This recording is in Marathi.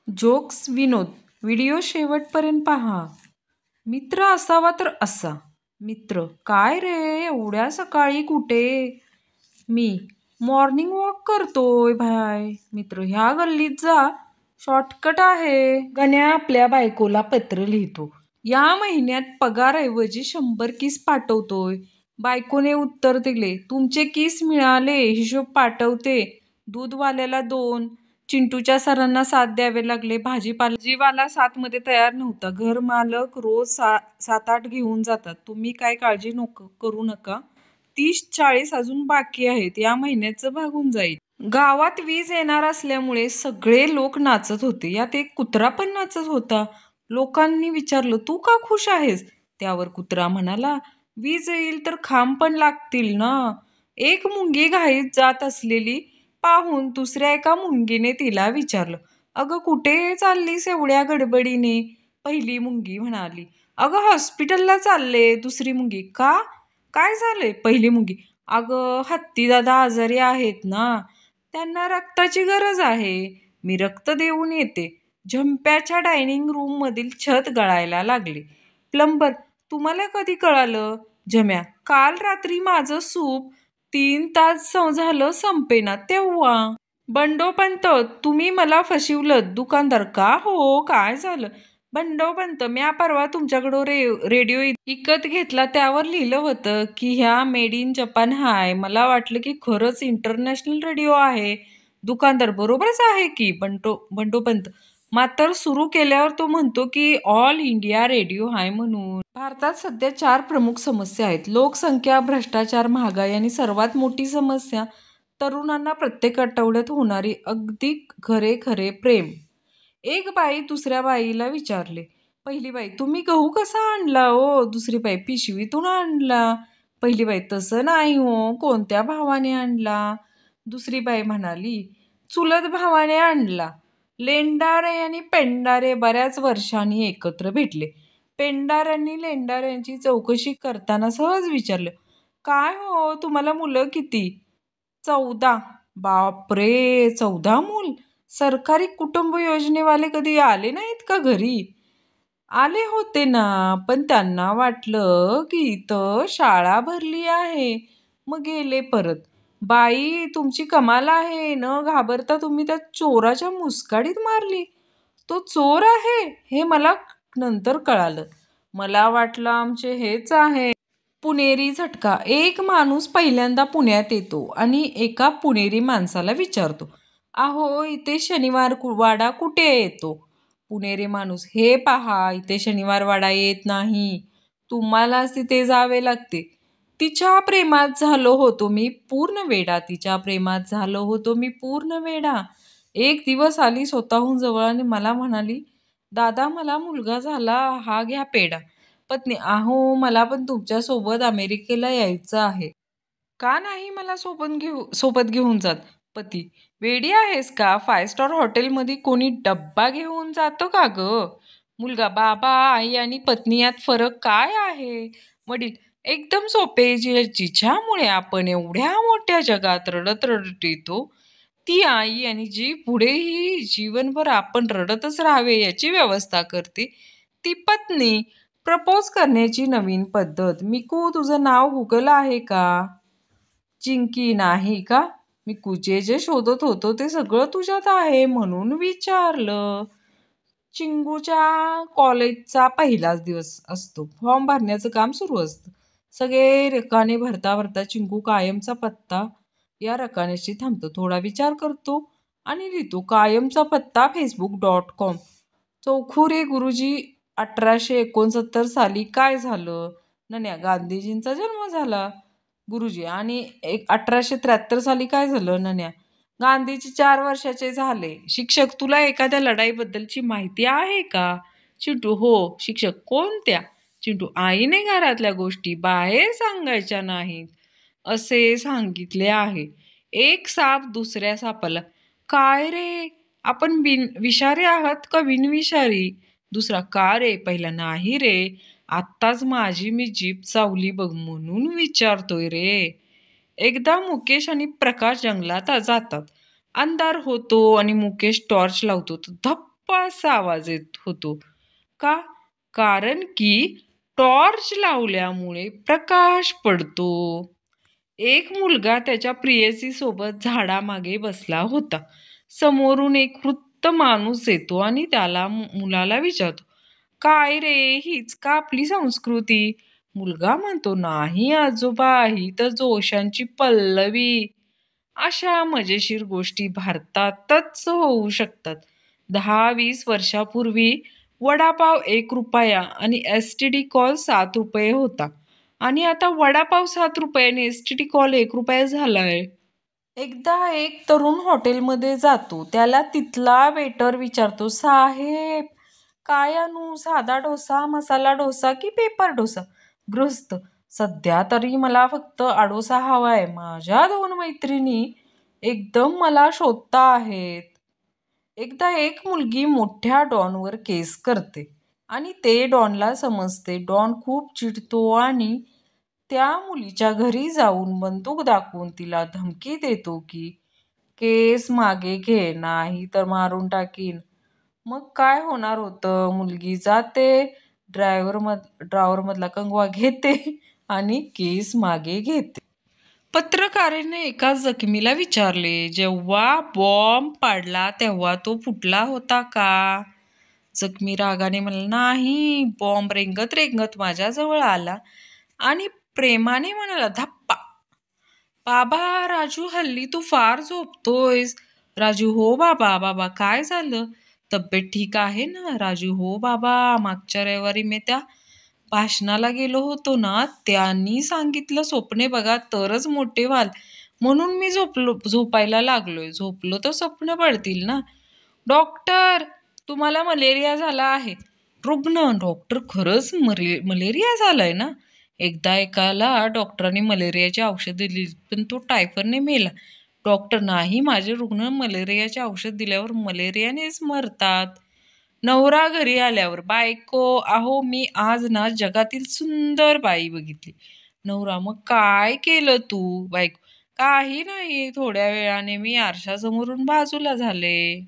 जोक्स विनोद. व्हिडिओ शेवटपर्यंत पहा. मित्र असावा तर असा. मित्र: काय रे, एवढ्या सकाळी कुठे? मी: मॉर्निंग वॉक करतोय भाय. मित्र: ह्या गल्लीत जा, शॉर्टकट आहे. गण्या आपल्या बायकोला पत्र लिहितो. या महिन्यात पगारऐवजी 100 किस पाठवतोय. बायकोने उत्तर दिले: तुमचे किस मिळाले, हिशोब पाठवते. दूधवाल्याला 2. चिंटूच्या सरांना 7 द्यावे लागले. भाजीवाला 7 मध्ये तयार नव्हता. घर मालक रोज 7-8 घेऊन जातात. तुम्ही काय काळजी करू नका. 30-40 अजून बाकी आहेत. या महिन्याचं भागून जाईल. गावात वीज येणार असल्यामुळे सगळे लोक नाचत होते. यात एक कुत्रा पण नाचत होता. लोकांनी विचारलं, तू का खुश आहेस? त्यावर कुत्रा म्हणाला, वीज येईल तर खांब पण लागतील ना. एक मुंगी घाईत जात असलेली पाहून दुसऱ्या एका मुंगीने तिला विचारलं, अगं कुठे चाललीस एवढ्या गडबडीने? पहिली मुंगी म्हणाली, अगं हॉस्पिटलला चालले. दुसरी मुंगी, का, काय झालंय? पहिली मुंगी, अगं हत्तीदादा आजारी आहेत ना, त्यांना रक्ताची गरज आहे. मी रक्त देऊन येते. झंप्याच्या डायनिंग रूम मधील छत गळायला लागले. प्लंबर: तुम्हाला कधी कळालं? झम्या: काल रात्री माझं सूप 3 तास झालं संपेना तेव्हा. बंडोपंत: तुम्ही मला फसवलं. दुकानदार: का हो, काय झालं? बंडोपंत: म्या परवा तुमच्याकडं रेडिओ विकत घेतला. त्यावर लिहिलं होतं की ह्या मेड इन जपान हाय. मला वाटलं की खरंच इंटरनॅशनल रेडिओ आहे. दुकानदार: बरोबरच आहे की. बंडोपंत: मात्र सुरू केल्यावर तो म्हणतो की ऑल इंडिया रेडिओ हाय म्हणून. भारतात सध्या 4 प्रमुख समस्या आहेत. लोकसंख्या, भ्रष्टाचार, महागाई आणि सर्वात मोठी समस्या तरुणांना प्रत्येक आठवड्यात होणारी अगदी खरे प्रेम. एक बाई दुसऱ्या बाईला विचारले. पहिली बाई: तुम्ही गहू कसा आणला हो? दुसरी बाई: पिशवीतून आणला. पहिली बाई: तसं नाही हो, कोणत्या भावाने आणला? दुसरी बाई म्हणाली, चुलत भावाने आणला. लेंडारे आणि पेंडारे बऱ्याच वर्षांनी एकत्र भेटले. पेंडाऱ्यांनी लेंडाऱ्यांची चौकशी करताना सहज विचारलं, काय हो, तुम्हाला मुलं किती? 14. बापरे, 14 मूल? सरकारी कुटुंब योजनेवाले कधी आले नाहीत का घरी? आले होते ना, पण त्यांना वाटलं की इथं शाळा भरली आहे, मग गेले परत. बाई, तुमची कमाल आहे. न घाबरता तुम्ही त्या चोराच्या मुस्काडीत मारली. तो चोर आहे हे मला नंतर कळालं. मला वाटलं आमचे हेच आहे. पुणेरी झटका. एक माणूस पहिल्यांदा पुण्यात येतो आणि एका पुणेरी माणसाला विचारतो, अहो, इथे शनिवार वाडा कुठे येतो? पुणेरी माणूस: हे पहा, इथे शनिवार वाडा येत नाही, तुम्हालाच तिथे जावे लागते. तिच्या प्रेमात झालो होतो मी पूर्ण वेडा. तिच्या प्रेमात झालो होतो मी पूर्ण वेडा. एक दिवस आली स्वतःहून जवळ आणि मला म्हणाली, दादा, मला मुलगा झाला, हा घ्या पेढा. पत्नी: अहो, मला पण तुमच्या सोबत अमेरिकेला यायचं आहे. का नाही मला सोबत घेऊन जात? पती: वेडी आहेस का? 5 स्टार हॉटेलमध्ये कोणी डब्बा घेऊन जातं का ग? मुलगा: बाबा, आई आणि पत्नी यात फरक काय आहे? वडील: एकदम सोपे. जिच्यामुळे आपण एवढ्या मोठ्या जगात रडत रडत येतो, ती आई, आणि जी पुढेही जीवनभर आपण रडतच राहावे याची व्यवस्था करते, ती पत्नी. प्रपोज करण्याची नवीन पद्धत. मिकू, तुझं नाव गुगल आहे का? चिंकी: नाही का? मिकू: जे शोधत होतो ते सगळं तुझ्यात आहे म्हणून विचारलं. चिंगूच्या कॉलेजचा पहिलाच दिवस असतो. फॉर्म भरण्याचं काम सुरू असतं. सगळे रकाने भरता चिंगू कायमचा पत्ता या रकान्याशी थांबतो. थोडा विचार करतो आणि लिहितो, कायमचा पत्ता facebook.com. चौखुरे गुरुजी: 1869 साली काय झालं? नन्या: गांधीजींचा जन्म झाला. गुरुजी: आणि 1873 साली काय झालं? नन्या: गांधीजी 4 वर्षाचे झाले. शिक्षक: तुला एखाद्या लढाईबद्दलची माहिती आहे का? चिंटू: हो. शिक्षक: कोणत्या? चिंटू: आईने घरातल्या गोष्टी बाहेर सांगायच्या नाहीत असे सांगितले आहे. एक साप दुसऱ्या सापाला: काय रे, आपण विषारी आहात का बिनविषारी? दुसरा: का रे? पहिला: नाही रे, आत्ताच माझी मी जीभ चावली बघ म्हणून विचारतोय रे. एकदा मुकेश आणि प्रकाश जंगलात जातात. अंधार होतो आणि मुकेश टॉर्च लावतो. धप असा आवाज येत होतो. का? कारण की टॉर्च लावल्यामुळे प्रकाश पडतो. एक मुलगा त्याच्या प्रेयसी सोबत झाडामागे बसला होता. समोरून एक वृद्ध माणूस येतो आणि त्याला मुलाला विचारतो, काय रे, हीच का आपली संस्कृती? मुलगा म्हणतो, नाही आजोबा, ही तर जोशांची पल्लवी. अशा मजेशीर गोष्टी भारतातच होऊ शकतात. 10-20 वर्षापूर्वी वडापाव 1 रुपया आणि एस.टी.डी कॉल 7 रुपये होता. आणि आता वडापाव 7 रुपये आणि एस.टी.डी कॉल 1 रुपया झालाय. एकदा एक तरुण हॉटेलमध्ये जातो. त्याला तिथला वेटर विचारतो, साहेब काय आणू, साधा डोसा, मसाला डोसा की पेपर डोसा? गृहस्थ, सध्या तरी मला फक्त आडोसा हवाय. माझ्या 2 मैत्रिणी एकदम मला शोधता आहेत. एकदा एक मुलगी मोठ्या डॉनवर केस करते आणि ते डॉनला समजते. डॉन खूप चिडतो आणि त्या मुलीच्या घरी जाऊन बंदूक दाखवून तिला धमकी देतो की केस मागे घे, नाही तर मारून टाकीन. मग काय होणार होतं? मुलगी जाते, ड्रॉवरमधला कंगवा घेते आणि केस मागे घेते. पत्रकाराने एका जखमीला विचारले, जेव्हा बॉम्ब पाडला तेव्हा तो फुटला होता का? जखमी रागाने म्हणाला, नाही. बॉम्ब रेंगत रेंगत माझ्याजवळ आला आणि प्रेमाने म्हणाला, धप्पा. बाबा, राजू, हल्ली तू फार झोपतोयस. राजू, हो बाबा. बाबा, काय झालं? तब्येत ठीक आहे ना? राजू, हो बाबा. मागच्या रविवारी मी त्या भाषणाला गेलो होतो ना, त्यांनी सांगितलं स्वप्ने बघा तरच मोठे व्हाल, म्हणून मी झोपायला लागलोय. झोपलो तर स्वप्न पडतील ना. डॉक्टर, तुम्हाला मलेरिया झाला आहे. रुग्ण, डॉक्टर, खरंच मलेरिया झालाय ना? एकदा एकाला डॉक्टरांनी मलेरियाची औषध दिली, पण तो टायफॉइडने मेला. डॉक्टर, नाही, माझे रुग्ण मलेरियाचे औषध दिल्यावर मलेरियानेच मरतात. नवरा घरी आल्यावर, बायको, अहो मी आज ना जगातील सुंदर बाई बघितली. नवरा, मग काय केलं तू? बायको, काही नाही, थोड्या वेळाने मी आरशासमोरून बाजूला झाले.